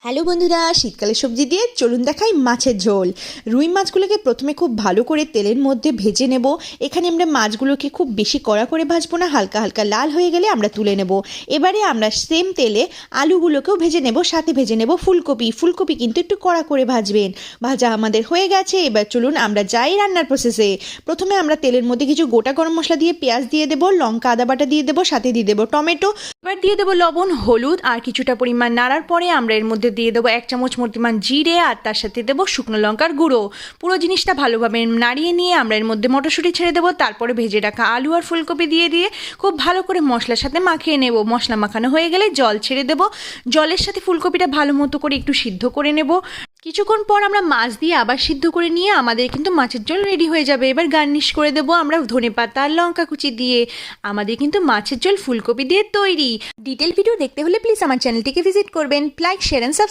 Hello বন্ধুরা, শীতকালে সবজি দিয়ে চলুন দেখাই মাছের ঝোল। রুই মাছগুলোকে প্রথমে খুব ভালো করে তেলের মধ্যে ভেজে নেব। এখানে আমরা মাছগুলোকে খুব বেশি কড়া করে ভাজবো না, হালকা হালকা লাল হয়ে গেলে আমরা তুলে নেব। এবারে আমরা সেম তেলে আলুগুলোকেও ভেজে নেব, সাথে ভেজে নেব ফুলকপি কিন্তু একটু কড়া করে ভাজবেন। ভাজা আমাদের হয়ে গেছে। এবার চলুন আমরা যাই রান্নার প্রসেসে। প্রথমে আমরা তেলের মধ্যে কিছু গোটা গরম মশলা দিয়ে পেঁয়াজ দিয়ে দেবো, লঙ্কা আদা বাটা দিয়ে দেবো, সাথে দিয়ে দেবো টমেটো। এবার দিয়ে দেবো লবণ, হলুদ আর কিছুটা পরিমাণ নাড়ার পরে আমরা এর মধ্যে দিয়ে দেবো 1 চামচ পরিমাণ জিরে আর তার সাথে দেবো শুকনো লঙ্কার গুঁড়ো। পুরো জিনিসটা ভালোভাবে নাড়িয়ে নিয়ে আমরা এর মধ্যে মটরশুঁটি ছেড়ে দেবো, তারপরে ভেজে রাখা আলু আর ফুলকপি দিয়ে খুব ভালো করে মশলার সাথে মাখিয়ে নেব। মশলা মাখানো হয়ে গেলে জল ছেড়ে দেবো। জলের সাথে ফুলকপিটা ভালো মতো করে একটু সিদ্ধ করে নেব। কিছুক্ষণ পর আমরা মাছ দিয়ে আবার সিদ্ধ করে নিয়ে আমাদের কিন্তু মাছের ঝোল রেডি হয়ে যাবে। এবার গার্নিশ করে দেবো আমরা ধনেপাতা আর লঙ্কা কুচি দিয়ে। আমাদের কিন্তু মাছের ঝোল ফুলকপি দিয়ে তৈরি। ডিটেল ভিডিও দেখতে হলে প্লিজ আমার চ্যানেলটিকে ভিজিট করবেন। Like, share and subscribe.